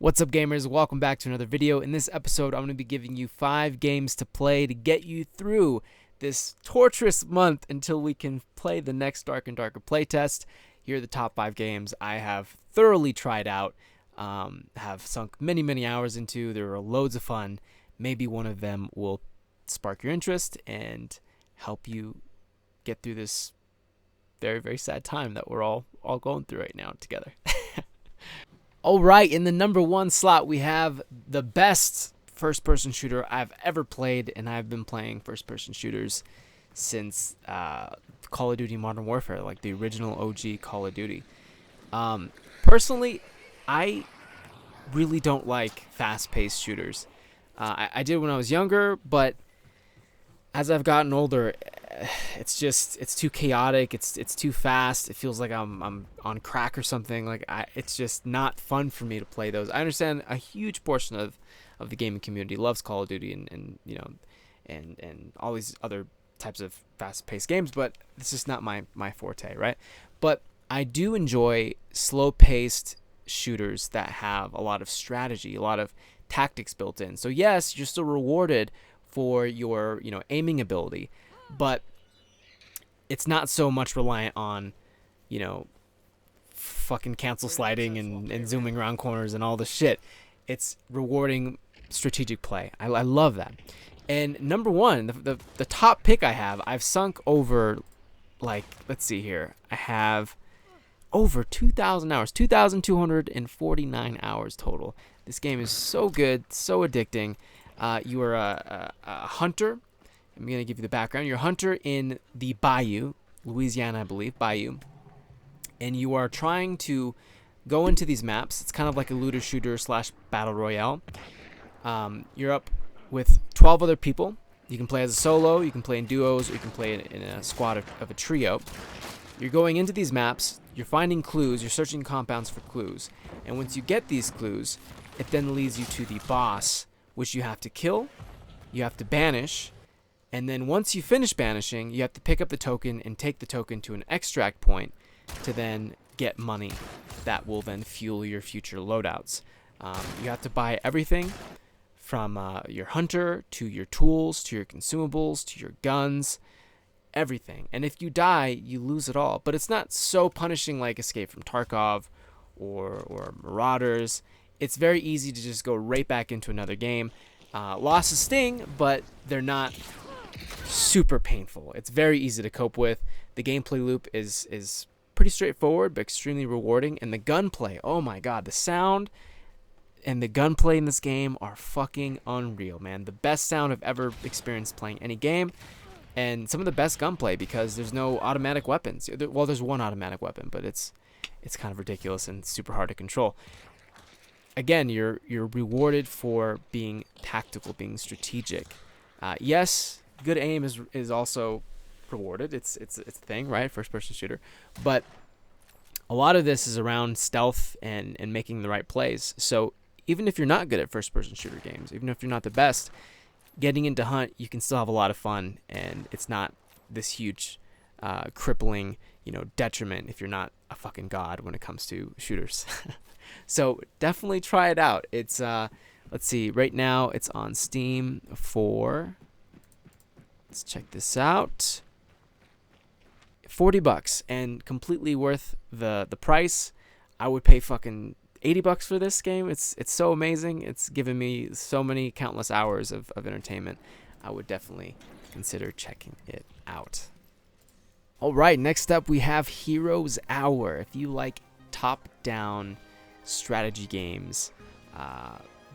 What's up, gamers? Welcome back to another video. In this episode, I'm going to be giving you 5 games to play to get you through this torturous month until we can play the next Dark and Darker playtest. Here are the top 5 games I have thoroughly tried out, have sunk many hours into. There are loads of fun. Maybe one of them will spark your interest and help you get through this very sad time that we're all going through right now together. All right, in the number 1 slot, we have the best first-person shooter I've ever played, and I've been playing first-person shooters since Call of Duty Modern Warfare, like the original OG Call of Duty. Personally, I really don't like fast-paced shooters. I did when I was younger, but as I've gotten older, it's too chaotic. It's too fast. It feels like I'm on crack or something. It's just not fun for me to play those. I understand a huge portion of the gaming community loves Call of Duty and all these other types of fast-paced games, but it's just not my forte, right? But I do enjoy slow-paced shooters that have a lot of strategy, a lot of tactics built in. So yes, you're still rewarded for your aiming ability, but it's not so much reliant on fucking cancel sliding and zooming around corners and all the shit. It's rewarding strategic play. I love that. And number 1, the top pick I've sunk over, like, let's see here, I have over 2,000 hours, 2,249 hours total. This game is so good, so addicting. You are a hunter. I'm going to give you the background. You're a hunter in the Bayou, Louisiana, I believe, Bayou. And you are trying to go into these maps. It's kind of like a looter shooter / battle royale. You're up with 12 other people. You can play as a solo, you can play in duos, or you can play in a squad of a trio. You're going into these maps, you're finding clues, you're searching compounds for clues. And once you get these clues, it then leads you to the boss, which you have to kill, you have to banish, and then once you finish banishing, you have to pick up the token and take the token to an extract point to then get money that will then fuel your future loadouts. You have to buy everything from your hunter to your tools to your consumables to your guns, everything. And if you die, you lose it all. But it's not so punishing like Escape from Tarkov or Marauders. It's very easy to just go right back into another game. Losses sting, but they're not super painful. It's very easy to cope with. The gameplay loop is pretty straightforward, but extremely rewarding. And the gunplay, oh my god, the sound and the gunplay in this game are fucking unreal, man. The best sound I've ever experienced playing any game, and some of the best gunplay because there's no automatic weapons. Well, there's one automatic weapon, but it's kind of ridiculous and super hard to control. Again, you're rewarded for being tactical, being strategic. Yes, good aim is also rewarded. It's a thing, right? First-person shooter. But a lot of this is around stealth and making the right plays. So even if you're not good at first-person shooter games, even if you're not the best, getting into Hunt, you can still have a lot of fun, and it's not this huge, crippling, detriment if you're not a fucking god when it comes to shooters. So definitely try it out. It's let's see, right now it's on Steam for, let's check this out, $40 and completely worth the price. I would pay fucking $80 for this game. It's so amazing. It's given me so many countless hours of entertainment. I would definitely consider checking it out. All right, next up we have Heroes Hour. If you like top-down strategy games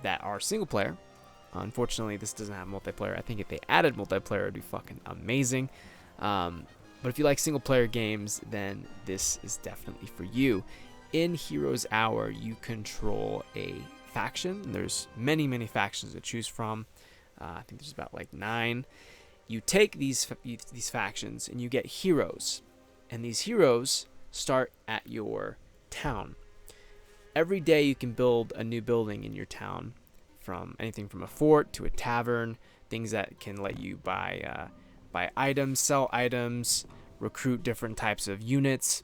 that are single player, unfortunately this doesn't have multiplayer. I think if they added multiplayer it'd be fucking amazing. But if you like single player games, then this is definitely for you. In Heroes Hour, you control a faction. There's many factions to choose from. I think there's about like 9. You take these factions and you get heroes, and these heroes start at your town. Every day you can build a new building in your town, from anything from a fort to a tavern, things that can let you buy items, sell items, recruit different types of units.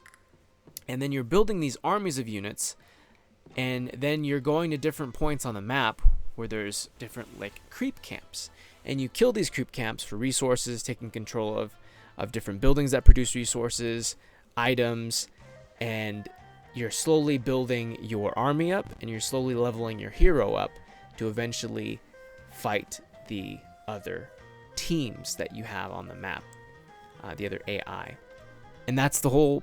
And then you're building these armies of units And then you're going to different points on the map where there's different like creep camps, and you kill these creep camps for resources, taking control of different buildings that produce resources, items, and you're slowly building your army up, and you're slowly leveling your hero up to eventually fight the other teams that you have on the map, the other AI. And that's the whole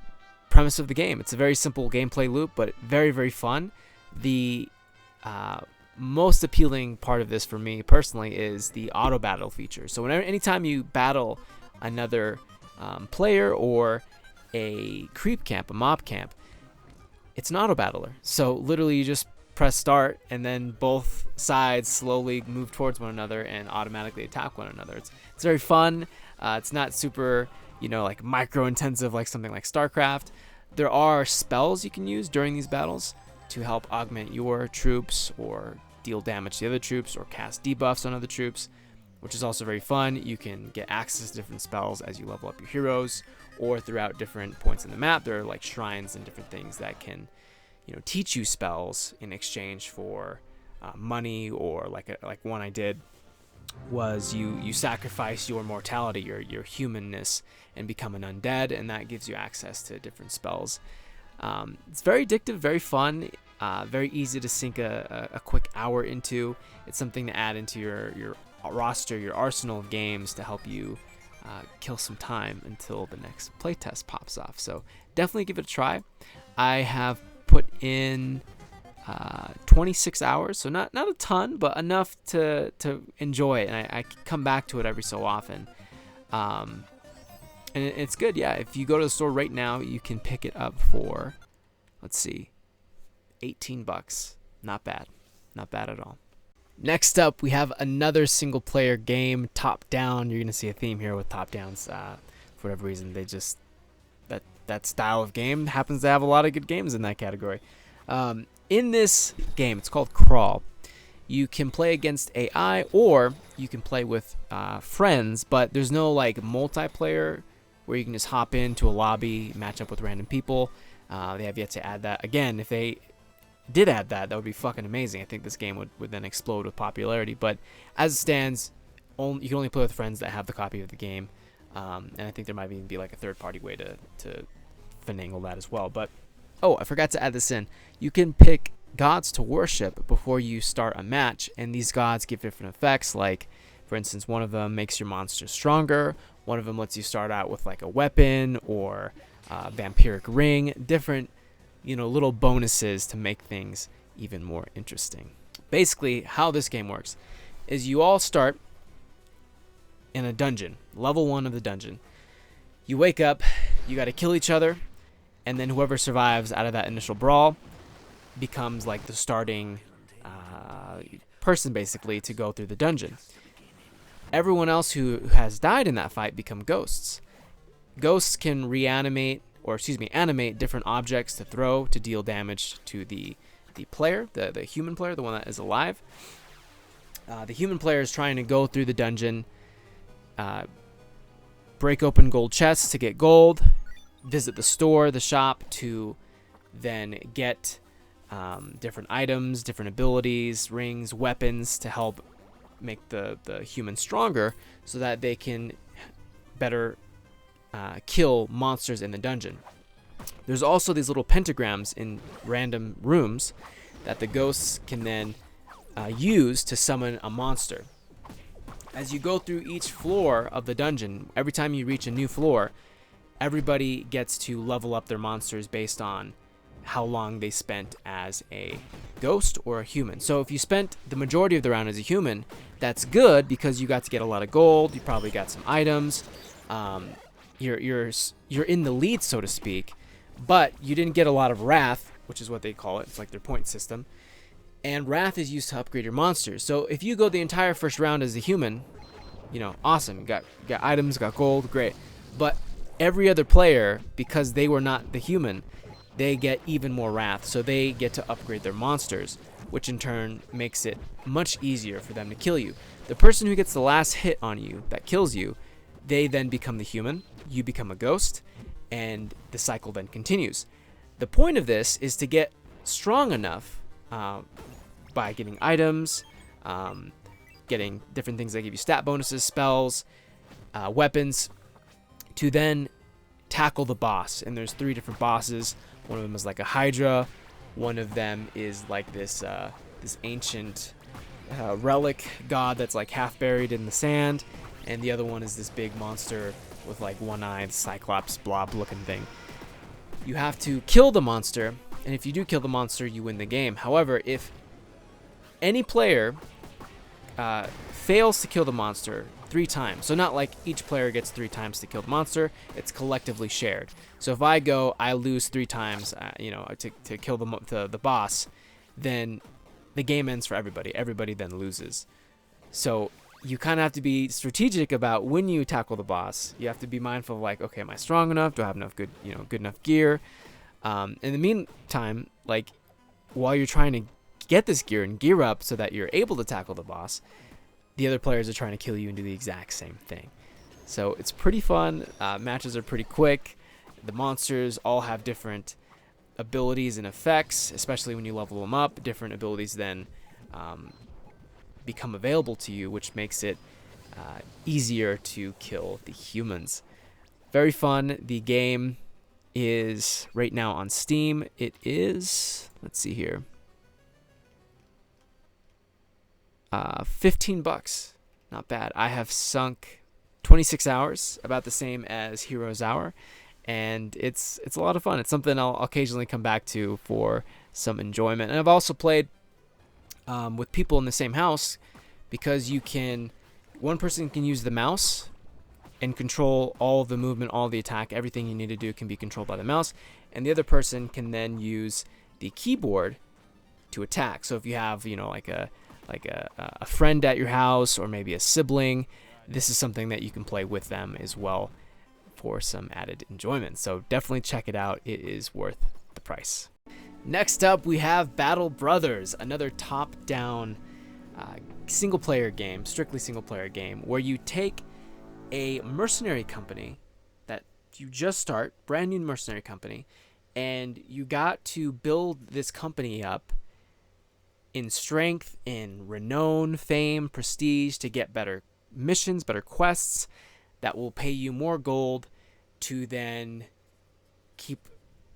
premise of the game. It's a very simple gameplay loop, but very, very fun. The most appealing part of this for me personally is the auto battle feature. So anytime you battle another player or a creep camp, a mob camp, it's an auto battler. So literally you just press start, and then both sides slowly move towards one another and automatically attack one another. It's very fun. It's not super, like micro intensive like something like StarCraft. There are spells you can use during these battles to help augment your troops or deal damage to other troops or cast debuffs on other troops, which is also very fun. You can get access to different spells as you level up your heroes, or throughout different points in the map. There are like shrines and different things that can, teach you spells in exchange for money, or like one I did was you sacrifice your mortality, your humanness, and become an undead, and that gives you access to different spells. It's very addictive, very fun, very easy to sink a quick hour into. It's something to add into your roster, your arsenal of games to help you kill some time until the next playtest pops off. So definitely give it a try. I have put in 26 hours, so not a ton, but enough to enjoy it, and I come back to it every so often. And it's good. Yeah, if you go to the store right now, you can pick it up for, let's see, $18. Not bad at all. Next up, we have another single player game, top down. You're gonna see a theme here with top downs. For whatever reason, they just that style of game happens to have a lot of good games in that category. In this game, it's called Crawl. You can play against AI, or you can play with friends, but there's no like multiplayer where you can just hop into a lobby, match up with random people. They have yet to add that. Again, if they did add that would be fucking amazing. I think this game would then explode with popularity. But as it stands, you can only play with friends that have the copy of the game. And I think there might even be like a third-party way to finagle that as well. But I forgot to add this in. You can pick gods to worship before you start a match, and these gods give different effects. Like, for instance, one of them makes your monster stronger. One of them lets you start out with like a weapon or a vampiric ring. Different, little bonuses to make things even more interesting. Basically, how this game works is you all start in a dungeon, level 1 of the dungeon. You wake up, you got to kill each other, and then whoever survives out of that initial brawl becomes like the starting person, basically, to go through the dungeon. Everyone else who has died in that fight become ghosts. Ghosts can animate different objects to throw to deal damage to the player, the human player, the one that is alive. The human player is trying to go through the dungeon, break open gold chests to get gold, visit the shop to then get different items, different abilities, rings, weapons to help make the human stronger so that they can better kill monsters in the dungeon. There's also these little pentagrams in random rooms that the ghosts can then use to summon a monster. As you go through each floor of the dungeon, every time you reach a new floor, everybody gets to level up their monsters based on how long they spent as a ghost or a human. So if you spent the majority of the round as a human, that's good because you got to get a lot of gold. You probably got some items. You're in the lead, so to speak, but you didn't get a lot of wrath, which is what they call it. It's like their point system. And wrath is used to upgrade your monsters. So if you go the entire first round as a human, awesome. You got items, got gold, great. But every other player, because they were not the human, they get even more wrath. So they get to upgrade their monsters, which in turn makes it much easier for them to kill you. The person who gets the last hit on you that kills you, they then become the human, you become a ghost, and the cycle then continues. The point of this is to get strong enough by getting items, getting different things that give you stat bonuses, spells, weapons, to then tackle the boss. And there's 3 different bosses. One of them is like a Hydra. One of them is like this ancient relic god that's like half buried in the sand. And the other one is this big monster with like one-eyed Cyclops blob looking thing. You have to kill the monster, and if you do kill the monster, you win the game. However, if any player fails to kill the monster 3 times, so not like each player gets 3 times to kill the monster, it's collectively shared. So if I lose 3 times, to kill the boss, then the game ends for everybody. Everybody then loses. So you kind of have to be strategic about when you tackle the boss. You have to be mindful of like, okay, am I strong enough? Do I have enough good enough gear? In the meantime, like while you're trying to get this gear and gear up so that you're able to tackle the boss, the other players are trying to kill you and do the exact same thing. So it's pretty fun. Matches are pretty quick. The monsters all have different abilities and effects, especially when you level them up. Different abilities then become available to you, which makes it easier to kill the humans. Very fun. The game is right now on Steam. It is, let's see here, $15. Not bad. I have sunk 26 hours, about the same as Hero's Hour, and it's a lot of fun. It's something I'll occasionally come back to for some enjoyment. And I've also played with people in the same house, because one person can use the mouse and control all of the movement, all of the attack, everything you need to do can be controlled by the mouse, and the other person can then use the keyboard to attack. So if you have like a friend at your house, or maybe a sibling, this is something that you can play with them as well for some added enjoyment. So definitely check it out. It is worth the price. Next up, we have Battle Brothers, another top-down single-player game, strictly single-player game, where you take a mercenary company that you just start, brand new mercenary company, and you got to build this company up in strength, in renown, fame, prestige, to get better missions, better quests that will pay you more gold to then keep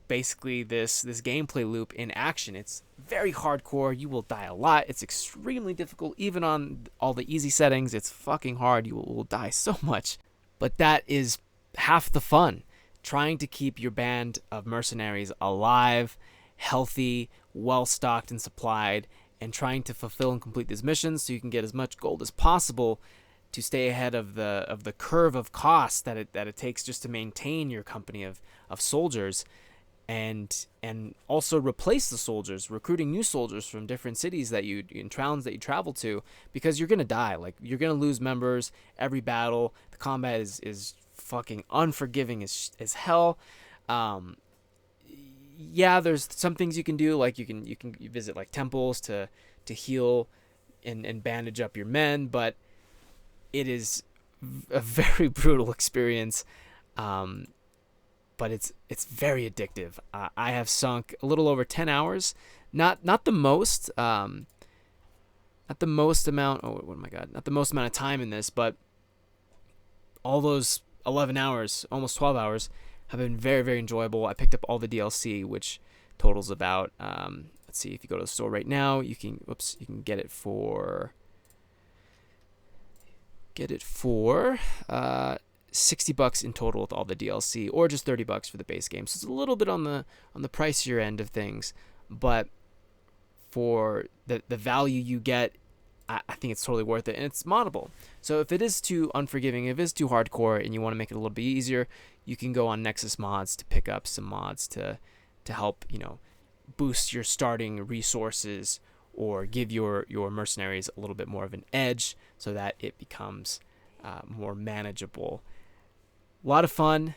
basically this gameplay loop in action. It's very hardcore. You will die a lot. It's extremely difficult. Even on all the easy settings, it's fucking hard. You will die so much. But that is half the fun. Trying to keep your band of mercenaries alive, healthy, well-stocked and supplied, and trying to fulfill and complete these missions so you can get as much gold as possible to stay ahead of the curve of cost that it takes just to maintain your company of soldiers, and also replace the soldiers, recruiting new soldiers from different cities in towns that you travel to, because you're gonna die. Like, you're gonna lose members every battle. The combat is fucking unforgiving as hell. Yeah, there's some things you can do, like you visit like temples to heal and bandage up your men, but it is a very brutal experience. But it's very addictive. I have sunk a little over 10 hours, not the most, not the most amount. Oh, what am I got? Not the most amount of time in this, but all those 11 hours, almost 12 hours, have been very, very enjoyable. I picked up all the DLC, which totals about, let's see, if you go to the store right now, you can get it for $60 in total with all the DLC, or just $30 for the base game. So it's a little bit on the pricier end of things, but for the value you get, I think it's totally worth it, and it's moddable. So if it is too unforgiving, if it is too hardcore, and you want to make it a little bit easier, you can go on Nexus Mods to pick up some mods to help boost your starting resources, or give your mercenaries a little bit more of an edge, so that it becomes more manageable. A lot of fun.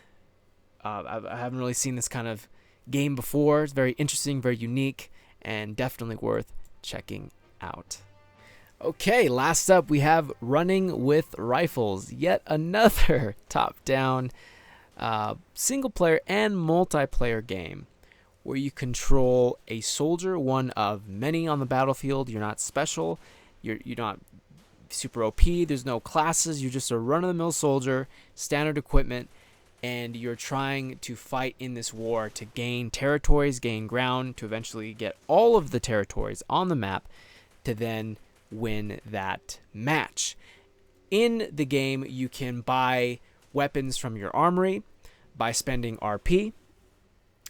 I haven't really seen this kind of game before. It's very interesting, very unique, and definitely worth checking out. Okay, last up we have Running with Rifles, yet another top-down single-player and multiplayer game where you control a soldier, one of many on the battlefield. You're not special. You're not super OP. There's no classes. You're just a run-of-the-mill soldier, standard equipment, and you're trying to fight in this war to gain territories, gain ground, to eventually get all of the territories on the map to then win that match. In the game, you can buy weapons from your armory by spending RP.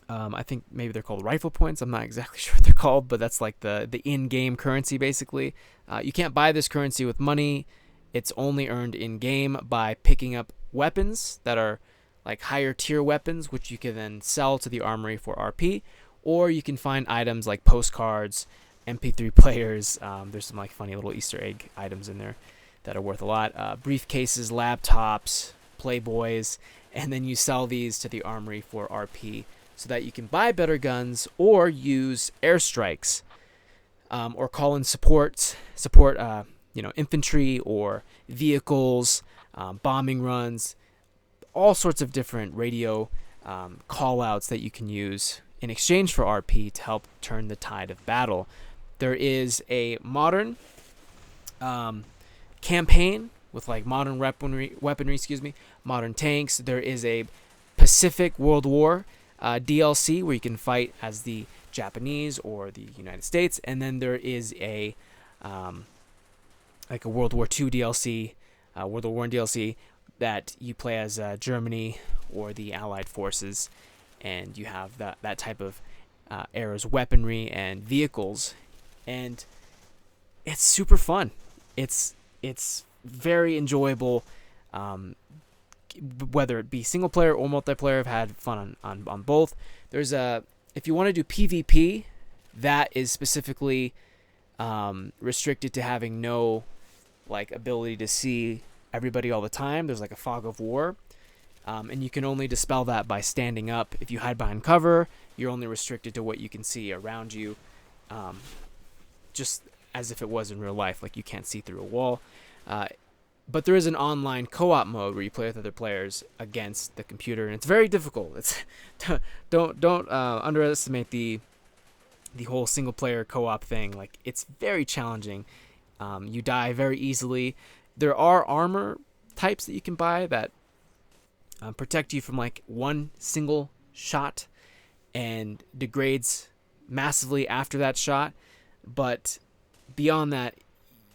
I think maybe they're called rifle points. I'm not exactly sure what they're called, but that's like the in-game currency, basically. You can't buy this currency with money. It's only earned in-game by picking up weapons that are like higher tier weapons, which you can then sell to the armory for RP, or you can find items like postcards, MP3 players. There's some like funny little Easter egg items in there that are worth a lot. Briefcases, laptops, Playboys, and then you sell these to the armory for RP so that you can buy better guns or use airstrikes, or call in support, infantry or vehicles, bombing runs, all sorts of different radio call outs that you can use in exchange for RP to help turn the tide of battle. There is a modern campaign with like modern weaponry, modern tanks. There is a Pacific World War DLC where you can fight as the Japanese or the United States, and then there is a like a World War II DLC, World War I DLC that you play as Germany or the Allied forces, and you have that type of era's weaponry and vehicles, and it's super fun. It's very enjoyable, whether it be single player or multiplayer. I've had fun on both. There's if you want to do PvP, that is specifically restricted to having no like ability to see everybody all the time. There's like a fog of war, and you can only dispel that by standing up. If you hide behind cover, you're only restricted to what you can see around you, just as if it was in real life, like you can't see through a wall. But there is an online co-op mode where you play with other players against the computer, and it's very difficult. It's don't underestimate the whole single player co-op thing. Like, it's very challenging. You die very easily. There are armor types that you can buy that protect you from like one single shot and degrades massively after that shot, but beyond that,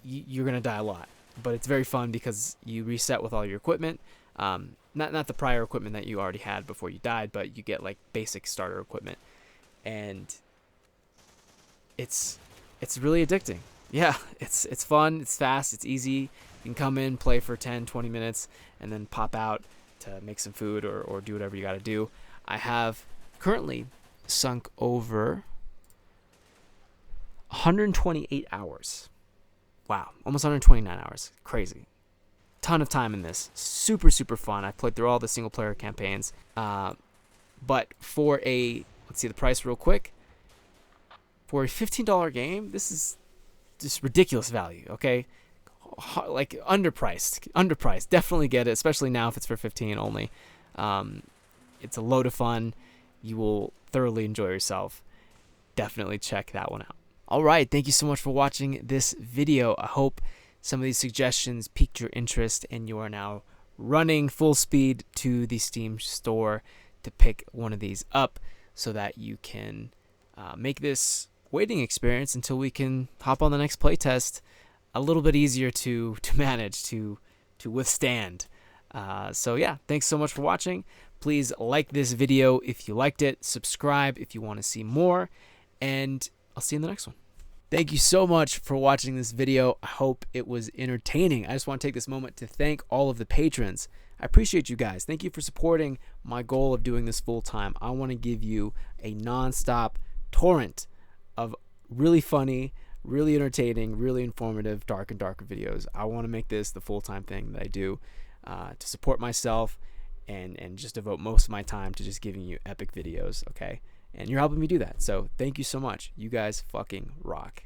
you're gonna die a lot. But it's very fun because you reset with all your equipment. Not the prior equipment that you already had before you died, but you get like basic starter equipment, and it's really addicting. Yeah, it's fun, it's fast, it's easy. You can come in, play for 10-20 minutes, and then pop out to make some food or do whatever you got to do. I have currently sunk over 128 hours. Wow, almost 129 hours. Crazy. Ton of time in this. Super, super fun. I played through all the single player campaigns. But for let's see the price real quick. For a $15 game, this is just ridiculous value, okay? Like underpriced. Definitely get it, especially now if it's for 15 only. It's a load of fun. You will thoroughly enjoy yourself. Definitely check that one out. All right, thank you so much for watching this video. I hope some of these suggestions piqued your interest and you are now running full speed to the Steam store to pick one of these up so that you can make this waiting experience until we can hop on the next playtest a little bit easier to manage, to withstand. So yeah, thanks so much for watching. Please like this video if you liked it, subscribe if you want to see more, and I'll see you in the next one. Thank you so much for watching this video. I hope it was entertaining. I just want to take this moment to thank all of the patrons. I appreciate you guys. Thank you for supporting my goal of doing this full time. I want to give you a non-stop torrent of really funny, really entertaining, really informative, dark and darker videos. I want to make this the full-time thing that I do to support myself and just devote most of my time to just giving you epic videos, okay? And you're helping me do that. So thank you so much. You guys fucking rock.